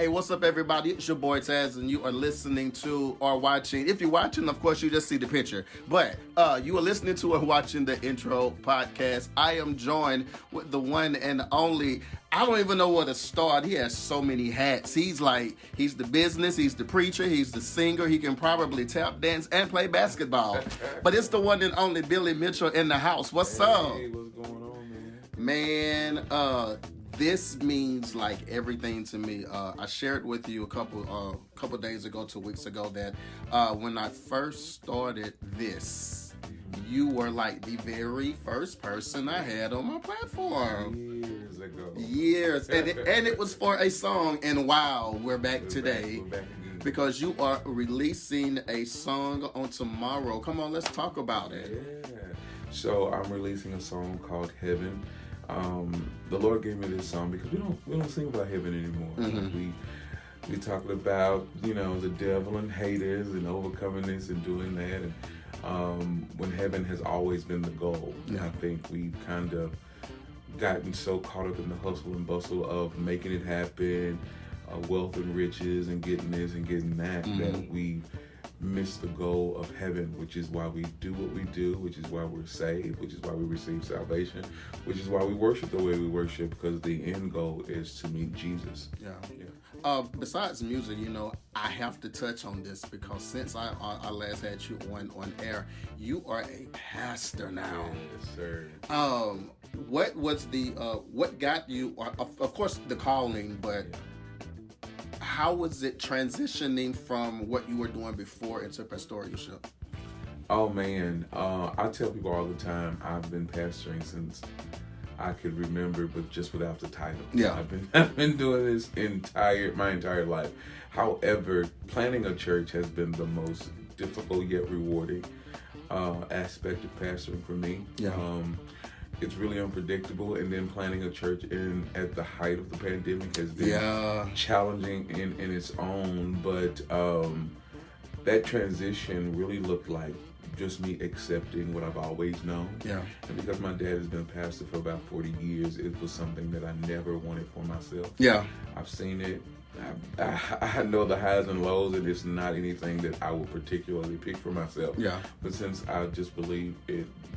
Hey, what's up, everybody? It's your boy Taz, and you are listening to or watching. If you're watching, of course, you just see the picture. But you are listening to or watching the Intro Podcast. I am joined with the one and only. I don't even know where to start. He has so many hats. He's the business, he's the preacher, he's the singer. He can probably tap dance and play basketball. But it's the one and only Billy Mitchell in the house. What's up? Hey, what's going on, man? Man, this means like everything to me. I shared with you a couple days ago, 2 weeks ago, that when I first started this, you were like the very first person I had on my platform. Years ago. Years. And it was for a song, and wow, we're back today. We're back again. Because you are releasing a song on tomorrow. Come on, let's talk about it. Yeah. So I'm releasing a song called Heaven. The Lord gave me this song because we don't sing about heaven anymore. Mm-hmm. We talked about, the devil and haters and overcoming this and doing that, and when heaven has always been the goal. Yeah. And I think we've kind of gotten so caught up in the hustle and bustle of making it happen, wealth and riches and getting this and getting that, that we miss the goal of heaven, which is why we do what we do, which is why we're saved, which is why we receive salvation, which is why we worship the way we worship, because the end goal is to meet Jesus. Yeah. Besides music, I have to touch on this because since I last had you on air, you are a pastor now. Yes, sir. What was what got you? Of course, the calling, but how was it transitioning from what you were doing before into pastoralship? Oh man, I tell people all the time I've been pastoring since I could remember, but just without the title. Yeah, I've been doing this my entire life. However, planning a church has been the most difficult yet rewarding aspect of pastoring for me. Yeah. It's really unpredictable, and then planning a church at the height of the pandemic has been challenging in its own. But that transition really looked like just me accepting what I've always known. Yeah. And because my dad has been a pastor for about 40 years, it was something that I never wanted for myself. Yeah. I've seen it. I know the highs and lows, and it's not anything that I would particularly pick for myself. Yeah. But since I just believe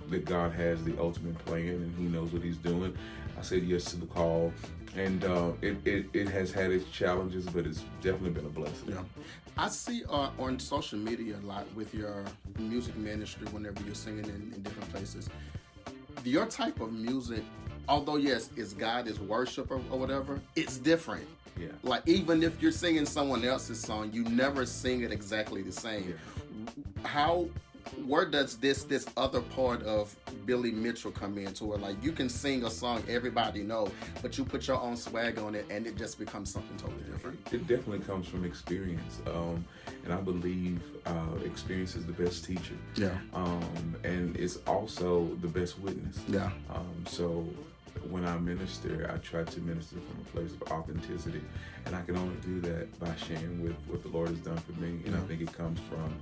that God has the ultimate plan and He knows what He's doing, I said yes to the call. And it has had its challenges, but it's definitely been a blessing. Yeah. I see on social media a lot with your music ministry whenever you're singing in different places. Your type of music, although yes, it's God, it's worship or whatever, it's different. Yeah. Like even if you're singing someone else's song, you never sing it exactly the same. Yeah. Where does this other part of Billy Mitchell come into it? Like you can sing a song everybody know, but you put your own swag on it and it just becomes something totally different. It definitely comes from experience. And I believe experience is the best teacher. Yeah. And it's also the best witness. Yeah. So when I minister, I try to minister from a place of authenticity, and I can only do that by sharing with what the Lord has done for me. And I think it comes from,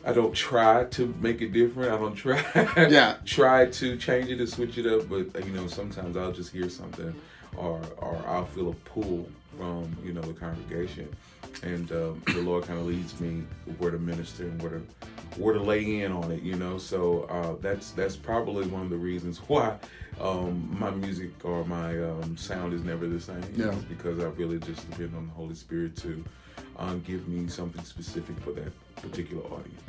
I don't try to make it different. I don't try to change it or switch it up. But sometimes I'll just hear something, or I'll feel a pull from the congregation, and the Lord kind of leads me where to minister and where to lay in on it. So that's probably one of the reasons why my music or my sound is never the same. Yeah. It's because I really just depend on the Holy Spirit to give me something specific for that particular audience.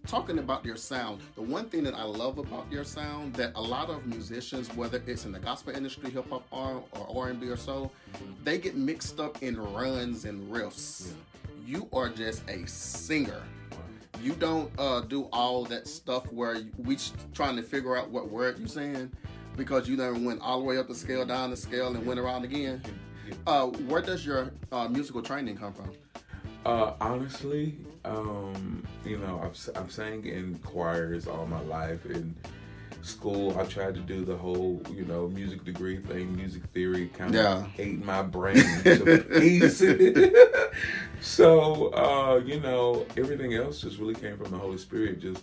Talking about your sound, the one thing that I love about your sound that a lot of musicians, whether it's in the gospel industry, hip hop or R&B or so, they get mixed up in runs and riffs. Yeah. You are just a singer. Wow. You don't do all that stuff where we trying to figure out what word you're saying because you never went all the way up the scale, down the scale, and went around again. Where does your musical training come from? Honestly, I've sang in choirs all my life. In school, I tried to do the whole, music degree thing, music theory, kind of ate my brain to pieces. So, everything else just really came from the Holy Spirit. Just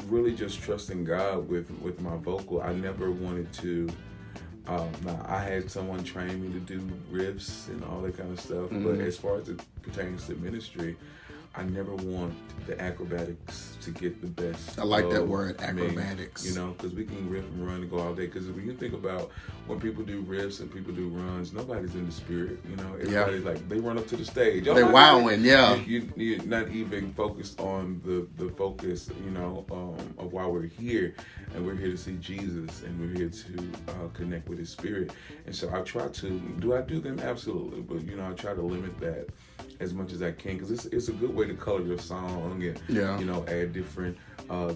really just trusting God with my vocal. I never wanted to Now, I had someone train me to do riffs and all that kind of stuff, but as far as it pertains to ministry, I never want the acrobatics to get the best. I like that word, acrobatics. Me, you know, because we can riff and run and go all day. Because when you think about when people do riffs and people do runs, nobody's in the spirit. You know, everybody's like, they run up to the stage. They're wowing, yeah. You're not even focused on the focus, you know, of why we're here. And we're here to see Jesus, and we're here to connect with His Spirit. And so I try to, do I do them? Absolutely. But, you know, I try to limit that as much as I can, because it's a good way to color your song and, you know, add different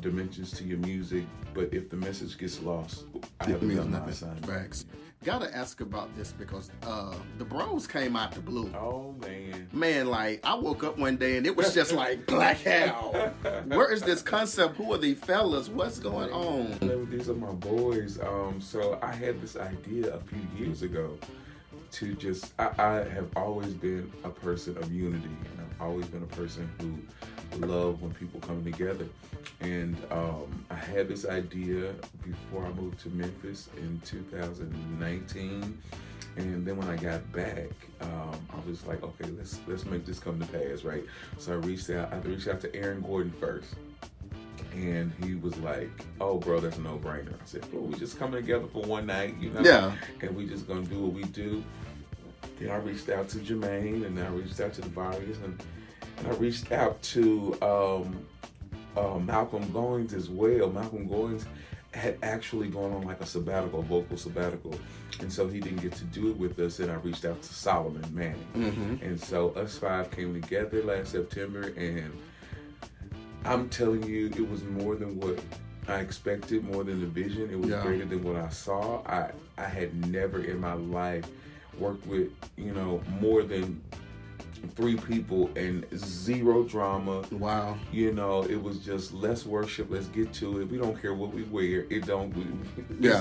dimensions to your music. But if the message gets lost, I haven't done my assignment. Gotta ask about this because the Bros came out the blue. Oh, man. Man, like, I woke up one day and it was just like, Black Hell. Where is this concept? Who are these fellas? What's going on? These are my boys. So I had this idea a few years ago to just, I have always been a person of unity, and I've always been a person who love when people come together. And I had this idea before I moved to Memphis in 2019, and then when I got back, I was like, okay, let's make this come to pass, right? So I reached out to Aaron Gordon first. And he was like, oh, bro, that's a no-brainer. I said, well, we just coming together for one night, you know? Yeah. And we just going to do what we do. Then I reached out to Jermaine, and then I reached out to the Vargas, and I reached out to Malcolm Goins as well. Malcolm Goins had actually gone on like a vocal sabbatical. And so he didn't get to do it with us, and I reached out to Solomon Manning. And so us five came together last September, and I'm telling you, it was more than what I expected, more than the vision. It was greater than what I saw. I had never in my life worked with, you know, more than 3 people and 0 drama. Wow. You know, it was just, let's worship, let's get to it. We don't care what we wear.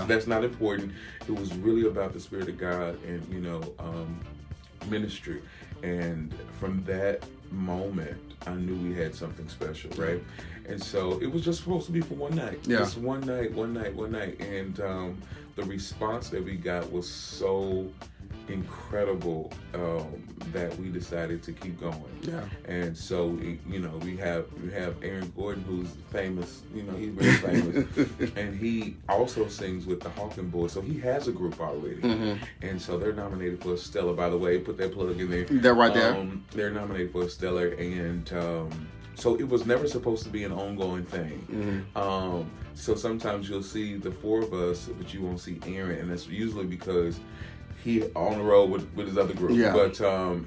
That's not important. It was really about the Spirit of God and, you know, ministry. And from that moment, I knew we had something special, right? And so it was just supposed to be for one night. Just one night. And the response that we got was so incredible that we decided to keep going. And so, you know, we have Aaron Gordon, who's famous. You know, he's very famous. And he also sings with the Hawking Boys. So he has a group already. And so they're nominated for a Stellar. By the way, put that plug in there. They're right there. They're nominated for a Stellar. And so it was never supposed to be an ongoing thing. So sometimes you'll see the 4 of us, but you won't see Aaron. And that's usually because he on the road with his other group, but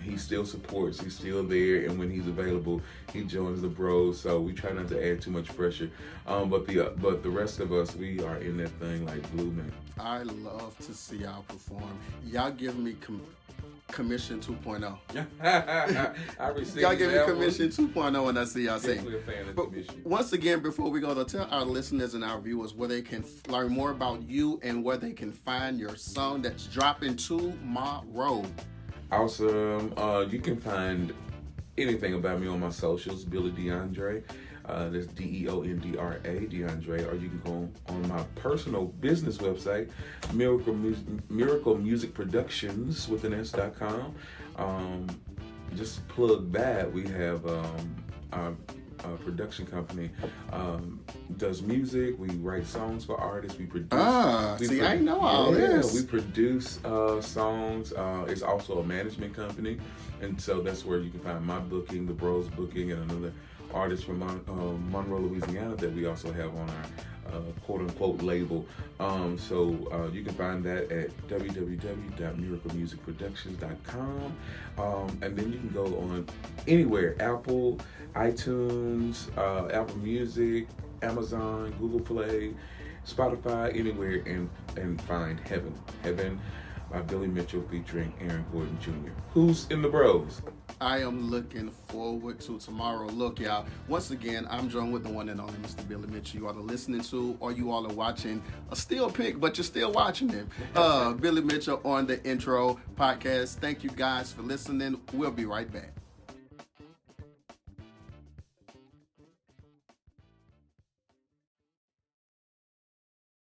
he still supports. He's still there, and when he's available, he joins the Bros. So we try not to add too much pressure. But the rest of us, we are in that thing like glue, man. I love to see y'all perform. Y'all give me Commission 2.0. I received y'all give me Commission 2.0 when I see y'all sing. Definitely a fan of but Commission. Once again, before we go, to tell our listeners and our viewers where they can learn more about you and where they can find your song that's dropping tomorrow. Awesome. You can find anything about me on my socials, Billy DeAndre. That's DeOndra, DeAndre, or you can go on my personal business website, Miracle Music Productions with an S.com. Just plug that. We have our production company does music. We write songs for artists. We produce. I know all this. We produce songs. It's also a management company, and so that's where you can find my booking, the Bros booking, and another artist from Monroe, Louisiana that we also have on our quote-unquote label. So you can find that at www.miraclemusicproductions.com. And then you can go on anywhere, Apple, iTunes, Apple Music, Amazon, Google Play, Spotify, anywhere, and find Heaven. Heaven by Billy Mitchell featuring Aaron Gordon Jr. Who's in the Bros? I am looking forward to tomorrow. Look, y'all, once again, I'm joined with the one and only Mr. Billy Mitchell. You all are listening to, or you all are watching a still pic, but you're still watching him. Billy Mitchell on the Intro Podcast. Thank you guys for listening. We'll be right back.